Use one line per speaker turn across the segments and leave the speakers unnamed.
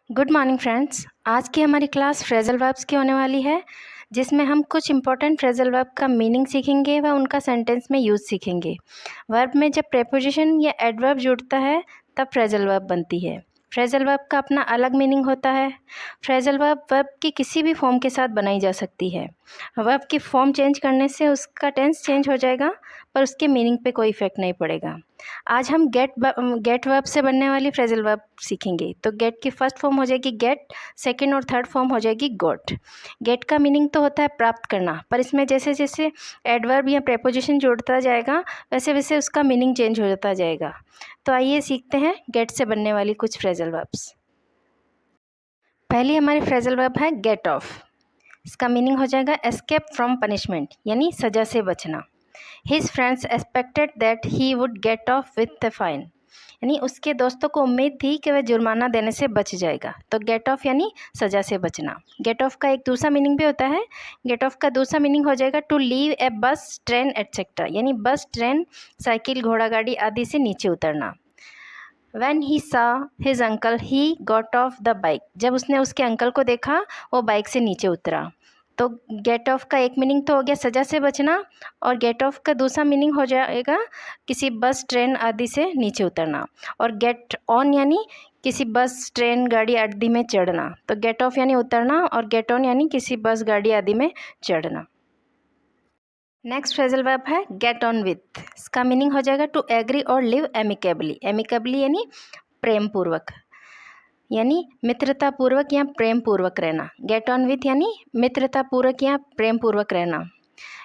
Good morning friends. आज की हमारी क्लास फ्रेजल वर्ब्स की होने वाली है, जिसमें हम कुछ इंपॉर्टेंट फ्रेजल वर्ब का मीनिंग सीखेंगे व उनका सेंटेंस में यूज़ सीखेंगे। वर्ब में जब प्रेपोजिशन या एडवर्ब जुड़ता है तब फ्रेजल वर्ब बनती है। फ्रेजल वर्ब का अपना अलग मीनिंग होता है। फ्रेजल वर्ब वर्ब की किसी भी फॉर्म के साथ बनाई जा सकती है। वर्ब की फॉर्म चेंज करने से उसका टेंस चेंज हो जाएगा, पर उसके मीनिंग पे कोई इफेक्ट नहीं पड़ेगा। आज हम गेट वर्ब से बनने वाली फ्रेजल वर्ब सीखेंगे। तो गेट की फर्स्ट फॉर्म हो जाएगी गेट, सेकंड और थर्ड फॉर्म हो जाएगी गोट। गेट का मीनिंग तो होता है प्राप्त करना, पर इसमें जैसे जैसे एडवर्ब या प्रेपोजिशन जोड़ता जाएगा वैसे वैसे उसका मीनिंग चेंज हो जाता जाएगा। तो आइए सीखते हैं गेट से बनने वाली कुछ फ्रेजल वर्ब्स। पहली हमारी फ्रेजल वर्ब है गेट ऑफ। इसका मीनिंग हो जाएगा एस्केप फ्रॉम पनिशमेंट, यानी सज़ा से बचना। His friends expected that he would get off with a fine, यानी उसके दोस्तों को उम्मीद थी कि वह जुर्माना देने से बच जाएगा। तो गेट ऑफ यानी सज़ा से बचना। गेट ऑफ का एक दूसरा मीनिंग भी होता है। गेट ऑफ का दूसरा मीनिंग हो जाएगा टू लीव ए बस, ट्रेन एट्सेट्रा, यानी बस, ट्रेन, साइकिल, घोड़ा गाड़ी आदि से नीचे उतरना। When he saw his uncle, he got off the bike, जब उसने उसके अंकल को देखा वो बाइक से नीचे उतरा। तो गेट ऑफ का एक मीनिंग तो हो गया सज़ा से बचना, और गेट ऑफ का दूसरा मीनिंग हो जाएगा किसी बस, ट्रेन आदि से नीचे उतरना। और गेट ऑन यानी किसी बस, ट्रेन, गाड़ी आदि में चढ़ना। तो गेट ऑफ यानी उतरना और गेट ऑन यानी किसी बस, गाड़ी आदि में चढ़ना। नेक्स्ट फ्रेजल वर्ब है गेट ऑन विथ। इसका मीनिंग हो जाएगा टू एग्री और लिव एमिकेबली। एमिकेबली यानी प्रेम पूर्वक, यानी मित्रता पूर्वक या प्रेम पूर्वक रहना। गेट ऑन विथ यानी मित्रता पूर्वक या प्रेम पूर्वक रहना।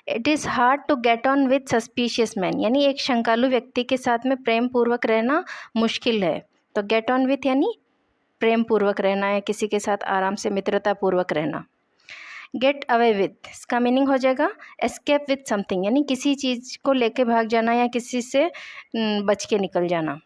It is hard to get on with suspicious man, यानी एक शंकालु व्यक्ति के साथ में प्रेम पूर्वक रहना मुश्किल है। तो गेट ऑन विथ यानी प्रेम पूर्वक रहना या किसी के साथ आराम से मित्रता पूर्वक रहना। गेट अवे विथ, इसका मीनिंग हो जाएगा एस्केप विथ समथिंग, यानी किसी चीज़ को लेके भाग जाना या किसी से बच के निकल जाना।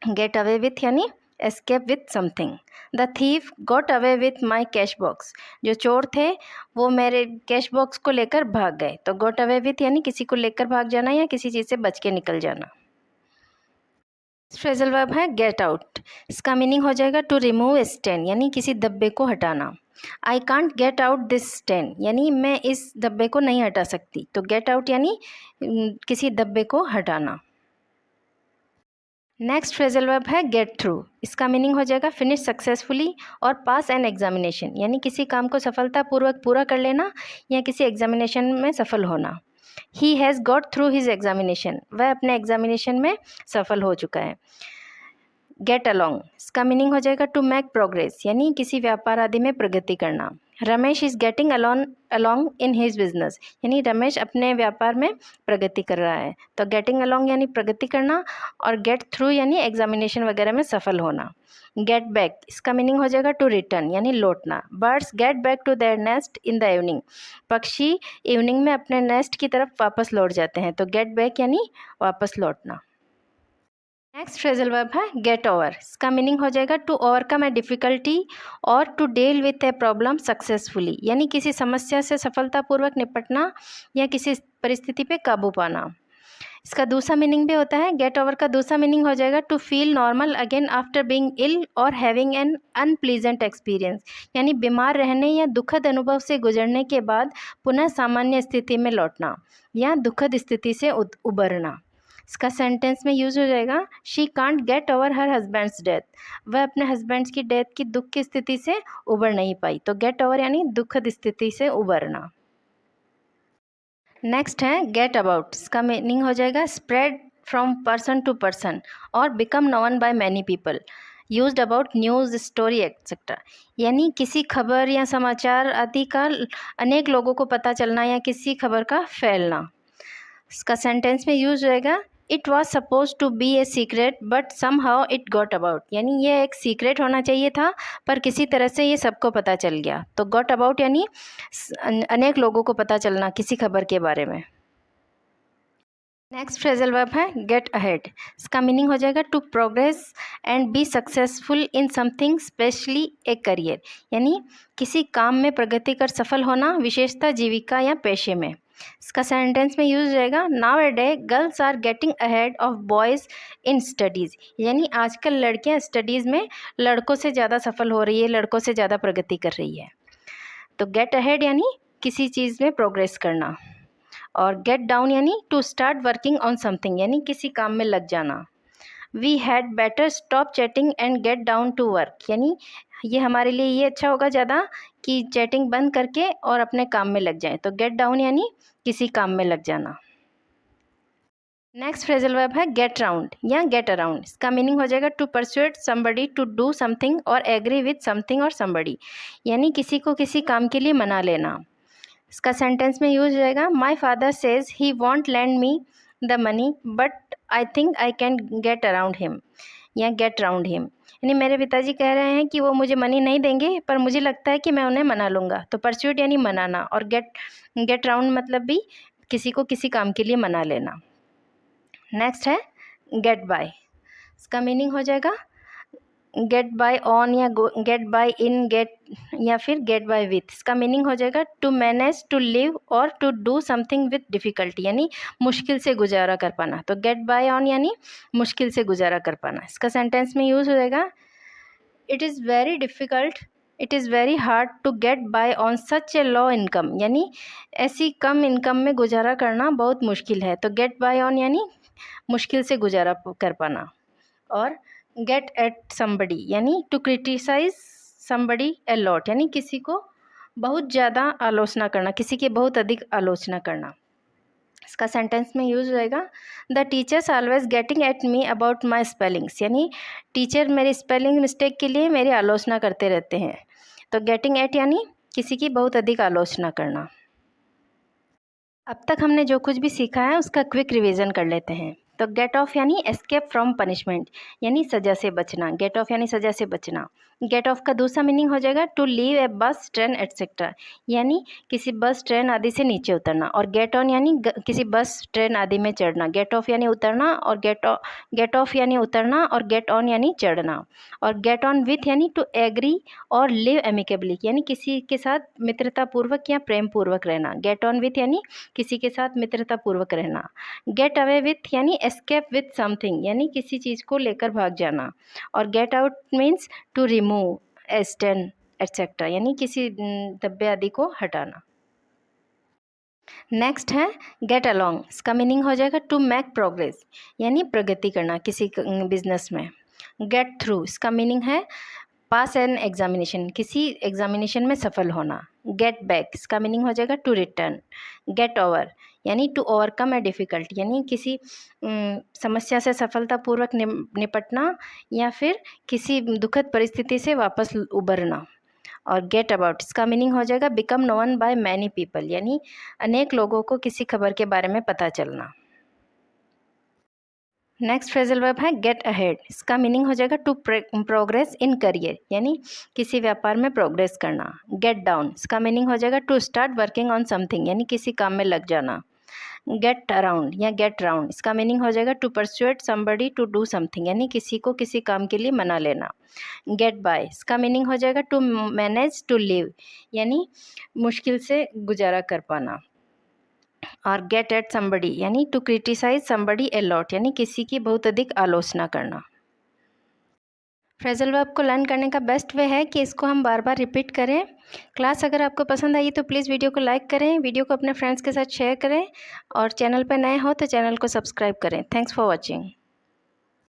गेट अवे विथ यानी escape with something. The thief got away with my cash box, जो चोर थे वो मेरे कैश बॉक्स को लेकर भाग गए। तो गॉट अवे विथ यानी किसी को लेकर भाग जाना या किसी चीज़ से बच के निकल जाना। फ्रेजल वर्ब है गेट आउट। इसका मीनिंग हो जाएगा टू रिमूव ए स्टेन, यानी किसी धब्बे को हटाना। I can't get out this stain, यानी मैं इस धब्बे को नहीं हटा सकती। तो गेट आउट यानी किसी धब्बे को हटाना। नेक्स्ट फ्रेजल वर्ब है गेट थ्रू। इसका मीनिंग हो जाएगा फिनिश सक्सेसफुली और पास एन एग्जामिनेशन, यानी किसी काम को सफलतापूर्वक पूरा कर लेना या किसी एग्जामिनेशन में सफल होना। He has got through his examination, वह अपने एग्जामिनेशन में सफल हो चुका है। गेट अलॉन्ग, इसका मीनिंग हो जाएगा टू मेक प्रोग्रेस, यानी किसी व्यापार आदि में प्रगति करना। Ramesh is getting along in his business, यानी रमेश अपने व्यापार में प्रगति कर रहा है। तो गेटिंग अलॉन्ग यानी प्रगति करना और गेट थ्रू यानी एग्जामिनेशन वगैरह में सफल होना। गेट बैक, इसका मीनिंग हो जाएगा टू रिटर्न, यानी लौटना। Birds get back to their nest in the evening, पक्षी इवनिंग में अपने नेस्ट की तरफ वापस लौट जाते हैं। तो गेट बैक यानी वापस लौटना। नेक्स्ट फ्रेजल वर्ब है गेट ओवर। इसका मीनिंग हो जाएगा टू ओवरकम ए डिफ़िकल्टी और to deal with a problem successfully, यानी किसी समस्या से सफलतापूर्वक निपटना या किसी परिस्थिति पे काबू पाना। इसका दूसरा मीनिंग भी होता है। गेट ओवर का दूसरा मीनिंग हो जाएगा to feel normal again after being ill और हैविंग एन अनप्लीजेंट एक्सपीरियंस, यानी बीमार रहने या दुखद अनुभव से गुजरने के बाद पुनः सामान्य स्थिति में लौटना या दुखद स्थिति से उबरना। इसका सेंटेंस में यूज़ हो जाएगा she can't get over her husband's death, वह अपने हस्बैंड्स की डेथ की दुख की स्थिति से उबर नहीं पाई। तो गेट ओवर यानी दुखद स्थिति से उबरना। नेक्स्ट है गेट अबाउट। इसका मीनिंग हो जाएगा spread from person to person और become known by many people, used about news, story etcetera, यानी किसी खबर या समाचार आदि का अनेक लोगों को पता चलना या किसी खबर का फैलना। इसका सेंटेंस में यूज होएगा it was suppose to be a secret but somehow it got about, यानी ये एक सीक्रेट होना चाहिए था पर किसी तरह से ये सबको पता चल गया। तो गॉट अबाउट यानी अनेक लोगों को पता चलना किसी खबर के बारे में। नेक्स्ट फ्रेजल वर्ब है गेट अहेड। इसका मीनिंग हो जाएगा to progress and be successful in something specially a career, यानी किसी काम में प्रगति कर सफल होना, विशेषता जीविका या पेशे में। इसका सेंटेंस में यूज हो जाएगा nowadays girls are getting ahead of boys in studies, यानी आजकल लड़कियां स्टडीज़ में लड़कों से ज़्यादा सफल हो रही है, लड़कों से ज़्यादा प्रगति कर रही है। तो गेट अहेड यानी किसी चीज़ में प्रोग्रेस करना, और गेट डाउन यानी to start working on something, यानी किसी काम में लग जाना। We had better stop chatting and get down to work, यानी ये हमारे लिए ये अच्छा होगा ज़्यादा कि चैटिंग बंद करके और अपने काम में लग जाएं। तो गेट डाउन यानी किसी काम में लग जाना। नेक्स्ट फ्रेजल वर्ब है गेट राउंड या गेट अराउंड। इसका मीनिंग हो जाएगा to persuade somebody to do something और एग्री विथ समथिंग और समबडी, यानी किसी को किसी काम के लिए मना लेना। इसका सेंटेंस में यूज हो जाएगा my father says he want land me the money but I think I can get around him या गेट राउंड हिम, यानी मेरे पिताजी कह रहे हैं कि वो मुझे मनी नहीं देंगे पर मुझे लगता है कि मैं उन्हें मना लूँगा। तो परस्यूट यानी मनाना, और गेट राउंड मतलब भी किसी को किसी काम के लिए मना लेना। नेक्स्ट है गेट बाय। इसका मीनिंग हो जाएगा गेट बाय ऑन या गेट बाय इन, गेट या फिर गेट बाय विथ। इसका मीनिंग हो जाएगा टू मैनेज, टू लिव और to do something with difficulty, यानी मुश्किल से गुजारा कर पाना। तो गेट बाय ऑन यानी मुश्किल से गुजारा कर पाना। इसका सेंटेंस में यूज़ हो जाएगा it is very difficult, it is very hard to get by on such a low income, यानी ऐसी कम इनकम में गुजारा करना बहुत मुश्किल है। तो गेट बाय ऑन यानी मुश्किल से गुजारा कर पाना। और गेट एट समबडी यानी to criticise somebody a lot, यानी किसी को बहुत ज़्यादा आलोचना करना, किसी की बहुत अधिक आलोचना करना। इसका सेंटेंस में यूज हो जाएगा the teachers always getting at me about my spellings, यानी टीचर मेरे स्पेलिंग मिस्टेक के लिए मेरी आलोचना करते रहते हैं। तो गेटिंग एट यानी किसी की बहुत अधिक आलोचना करना। अब तक हमने जो कुछ भी सीखा है उसका क्विक रिवीजन कर लेते हैं। तो गेट ऑफ यानी एस्केप फ्रॉम पनिशमेंट, यानी सज़ा से बचना। गेट ऑफ यानी सज़ा से बचना। गेट ऑफ का दूसरा मीनिंग हो जाएगा टू लीव ए बस, ट्रेन एटसेट्रा, यानी किसी बस ट्रेन आदि से नीचे उतरना। और गेट ऑन यानी किसी बस ट्रेन आदि में चढ़ना। गेट ऑफ यानी उतरना, और गेट ऑफ यानी उतरना, और गेट ऑन यानी चढ़ना। और गेट ऑन विथ यानी टू एग्री और लिव एमिकेबली, यानी किसी के साथ मित्रतापूर्वक या प्रेम पूर्वक रहना। गेट ऑन विथ यानी किसी के साथ मित्रतापूर्वक रहना। गेट अवे विथ यानी एस्केप विथ समथिंग, यानी किसी चीज़ को लेकर भाग जाना। और get out means to remove a stand etcetera, यानी किसी धब्बे आदि को हटाना। नेक्स्ट है गेट अलॉन्ग। इसका मीनिंग हो जाएगा टू मेक प्रोग्रेस, यानी प्रगति करना किसी बिजनेस में। गेट थ्रू, इसका मीनिंग है पास एन एग्जामिनेशन, किसी एग्जामिनेशन में सफल होना। गेट बैक, इसका मीनिंग हो जाएगा टू रिटर्न। गेट ओवर यानी टू ओवरकम ए डिफ़िकल्ट, यानी किसी समस्या से सफलतापूर्वक निपटना या फिर किसी दुखद परिस्थिति से वापस उबरना। और गेट अबाउट, इसका मीनिंग हो जाएगा become known by many people, यानी अनेक लोगों को किसी खबर के बारे में पता चलना। नेक्स्ट फ्रेजल वर्ब है गेट अहेड। इसका मीनिंग हो जाएगा टू प्रोग्रेस इन करियर, यानी किसी व्यापार में प्रोग्रेस करना। गेट डाउन, इसका मीनिंग हो जाएगा to start working on something, यानी किसी काम में लग जाना। गेट अराउंड या गेट राउंड, इसका मीनिंग हो जाएगा to persuade somebody to do something, यानी किसी को किसी काम के लिए मना लेना। गेट बाय, इसका मीनिंग हो जाएगा टू मैनेज टू लिव, यानी मुश्किल से गुजारा कर पाना। और गेट एट समबडी यानी to criticise somebody a lot, यानी किसी की बहुत अधिक आलोचना करना। फ्रेजल वर्ब को लर्न करने का बेस्ट वे है कि इसको हम बार बार रिपीट करें। क्लास अगर आपको पसंद आई तो प्लीज़ वीडियो को लाइक करें, वीडियो को अपने फ्रेंड्स के साथ शेयर करें, और चैनल पर नए हो तो चैनल को सब्सक्राइब करें। Thanks for watching.